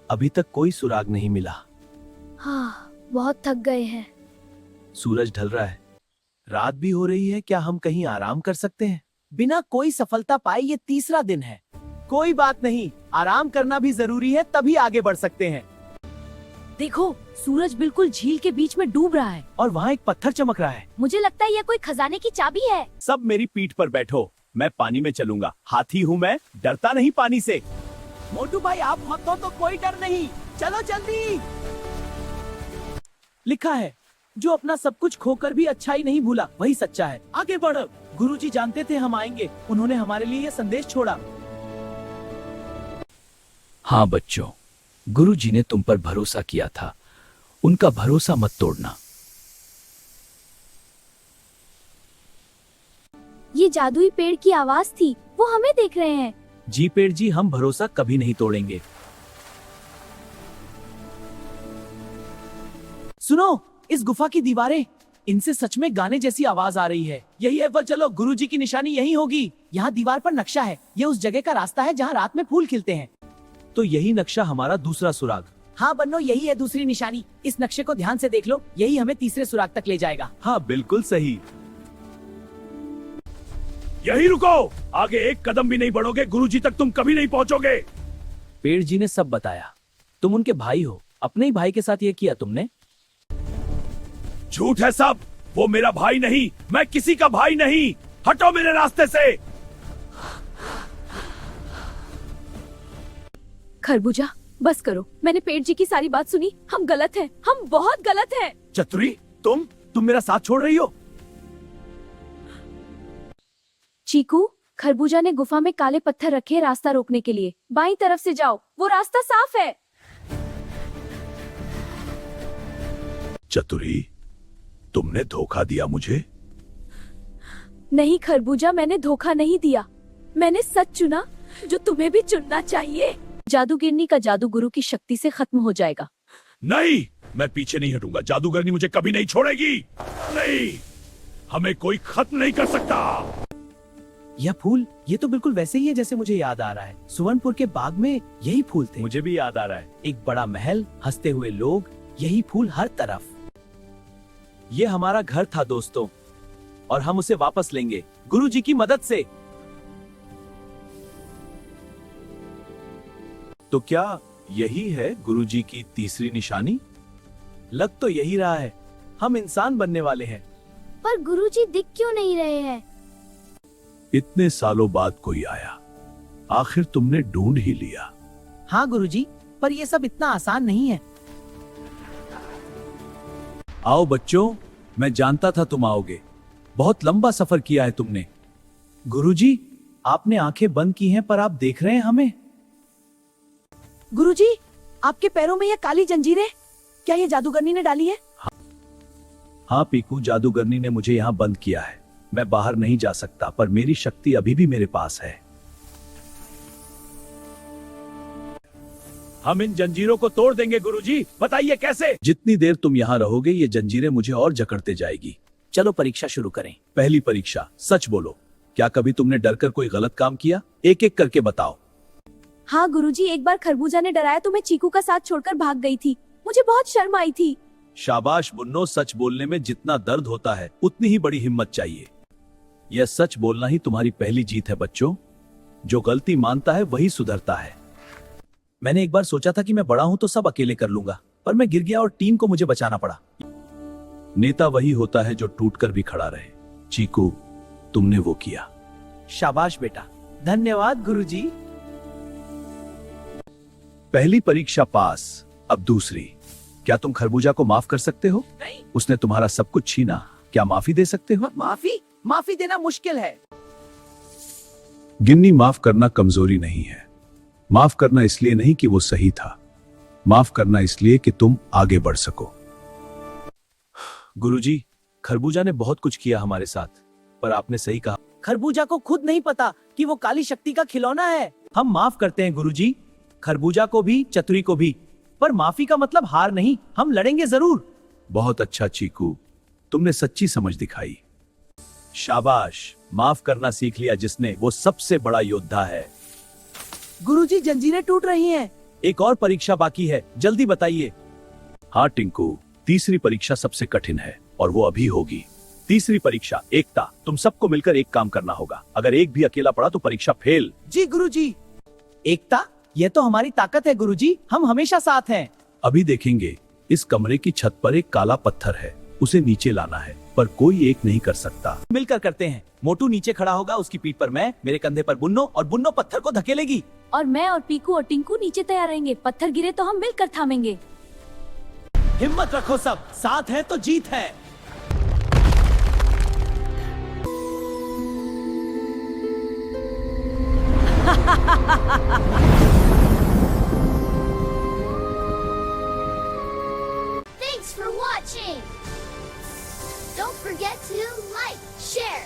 अभी तक कोई सुराग नहीं मिला। हाँ, बहुत थक गए हैं। सूरज ढल रहा है, रात भी हो रही है। क्या हम कहीं आराम कर सकते हैं? बिना कोई सफलता पाए ये तीसरा दिन है। कोई बात नहीं, आराम करना भी जरूरी है, तभी आगे बढ़ सकते हैं। देखो, सूरज बिल्कुल झील के बीच में डूब रहा है। और वहाँ एक पत्थर चमक रहा है। मुझे लगता है यह कोई खजाने की चाबी है। सब मेरी पीठ पर बैठो, मैं पानी में चलूंगा। हाथी हूँ मैं, डरता नहीं पानी से। मोटू भाई आप मत हो तो कोई डर नहीं, चलो जल्दी। लिखा है, जो अपना सब कुछ खोकर भी अच्छाई नहीं भूला वही सच्चा है। आगे बढ़ो। गुरुजी जानते थे हम आएंगे, उन्होंने हमारे लिए ये संदेश छोड़ा। हाँ बच्चों, गुरुजी ने तुम पर भरोसा किया था, उनका भरोसा मत तोड़ना। ये जादुई पेड़ की आवाज थी, वो हमें देख रहे हैं। जी पेड़ जी, हम भरोसा कभी नहीं तोड़ेंगे। सुनो, इस गुफा की दीवारें, इनसे सच में गाने जैसी आवाज आ रही है। यही है वह, चलो गुरुजी की निशानी यही होगी। यहाँ दीवार पर नक्शा है, ये उस जगह का रास्ता है जहाँ रात में फूल खिलते हैं। तो यही नक्शा हमारा दूसरा सुराग। हाँ बन्नो, यही है दूसरी निशानी। इस नक्शे को ध्यान से देख लो, यही हमें तीसरे सुराग तक ले जाएगा। हाँ बिल्कुल सही। यही रुको, आगे एक कदम भी नहीं बढ़ोगे, गुरुजी तक तुम कभी नहीं पहुंचोगे। पेड़ जी ने सब बताया। तुम उनके भाई हो, अपने ही भाई के साथ ये किया तुमने। झूठ है सब, वो मेरा भाई नहीं, मैं किसी का भाई नहीं। हटो मेरे रास्ते से। खरबूजा, बस करो, मैंने पेड़ जी की सारी बात सुनी। हम गलत हैं, हम बहुत गलत हैं। चतुरी, तुम मेरा साथ छोड़ रही हो। चीकू, खरबूजा ने गुफा में काले पत्थर रखे रास्ता रोकने के लिए। बाईं तरफ से जाओ, वो रास्ता साफ है। चतुरी, तुमने धोखा दिया मुझे। नहीं खरबूजा, मैंने धोखा नहीं दिया। मैंने सच चुना, जो तुम्हें भी चुनना चाहिए। जादूगिरनी का जादू गुरु की शक्ति से खत्म हो जाएगा। नहीं, मैं पीछे नहीं हटूंगा। जादूगरनी मुझे कभी नहीं छोड़ेगी। नहीं, हमें कोई खत्म नहीं कर सकता। यह फूल, ये तो बिल्कुल वैसे ही है जैसे मुझे याद आ रहा है। सुवर्णपुर के बाग में यही फूल थे। मुझे भी याद आ रहा है। एक बड़ा महल, हंसते हुए लोग, यही फूल हर तरफ। ये हमारा घर था दोस्तों, और हम उसे वापस लेंगे गुरुजी की मदद से। तो क्या यही है गुरुजी की तीसरी निशानी? लग तो यही रहा है, हम इंसान बनने वाले हैं। पर गुरुजी दिख क्यों नहीं रहे हैं? इतने सालों बाद कोई आया, आखिर तुमने ढूंढ ही लिया। हाँ गुरुजी, पर ये सब इतना आसान नहीं है। आओ बच्चों, मैं जानता था तुम आओगे। बहुत लंबा सफर किया है तुमने। गुरुजी, आपने आंखें बंद की हैं, पर आप देख रहे हैं हमें। गुरुजी, आपके पैरों में ये काली जंजीरें, क्या ये जादूगरनी ने डाली है? हाँ पीकू, जादूगरनी ने मुझे यहाँ बंद किया है। मैं बाहर नहीं जा सकता, पर मेरी शक्ति अभी भी मेरे पास है। हम इन जंजीरों को तोड़ देंगे गुरुजी, बताइए कैसे? जितनी देर तुम यहाँ रहोगे, ये जंजीरें मुझे और जकड़ते जाएगी। चलो परीक्षा शुरू करें। पहली परीक्षा, सच बोलो, क्या कभी तुमने डरकर कोई गलत काम किया? एक एक करके बताओ। हाँ गुरुजी, एक बार खरबूजा ने डराया तो मैं चीकू का साथ छोड़कर भाग गई थी। मुझे बहुत शर्म आई थी। शाबाश मुन्नो, सच बोलने में जितना दर्द होता है उतनी ही बड़ी हिम्मत चाहिए। यह सच बोलना ही तुम्हारी पहली जीत है बच्चों। जो गलती मानता है वही सुधरता है। मैंने एक बार सोचा था कि मैं बड़ा हूं तो सब अकेले कर लूंगा, पर मैं गिर गया और टीम को मुझे बचाना पड़ा। नेता वही होता है जो टूटकर भी खड़ा रहे। चीकू, तुमने वो किया। शाबाश बेटा, धन्यवाद गुरुजी। पहली परीक्षा पास, अब दूसरी। क्या तुम खरबूजा को माफ कर सकते हो? नहीं। उसने तुम्हारा सब कुछ छीना, क्या माफी दे सकते हो? माफी देना मुश्किल है। गिन्नी, माफ करना कमजोरी नहीं है। माफ करना इसलिए नहीं कि वो सही था, माफ करना इसलिए कि तुम आगे बढ़ सको। गुरुजी, खरबूजा ने बहुत कुछ किया हमारे साथ, पर आपने सही कहा। खरबूजा को खुद नहीं पता कि वो काली शक्ति का खिलौना है। हम माफ करते हैं गुरुजी, खरबूजा को भी, चतुरी को भी। पर माफी का मतलब हार नहीं, हम लड़ेंगे जरूर। बहुत अच्छा चीकू, तुमने सच्ची समझ दिखाई। शाबाश, माफ करना सीख लिया जिसने, वो सबसे बड़ा योद्धा है। गुरुजी, जंजीरें टूट रही हैं। एक और परीक्षा बाकी है, जल्दी बताइए। हाँ टिंकू, तीसरी परीक्षा सबसे कठिन है और वो अभी होगी। तीसरी परीक्षा एकता। तुम सबको मिलकर एक काम करना होगा। अगर एक भी अकेला पड़ा तो परीक्षा फेल। जी गुरुजी। एकता, ये तो हमारी ताकत है गुरुजी, हम हमेशा साथ हैं। अभी देखेंगे। इस कमरे की छत पर एक काला पत्थर है, उसे नीचे लाना है, पर कोई एक नहीं कर सकता। मिलकर करते हैं। मोटू नीचे खड़ा होगा, उसकी पीठ पर मैं, मेरे कंधे पर बुन्नो, और बुन्नो पत्थर को धकेलेगी। और मैं और पीकू और टिंकू नीचे तैयार रहेंगे। पत्थर गिरे तो हम मिलकर थामेंगे। हिम्मत रखो सब, साथ है तो जीत है। Thanks for watching! Don't forget to like, share,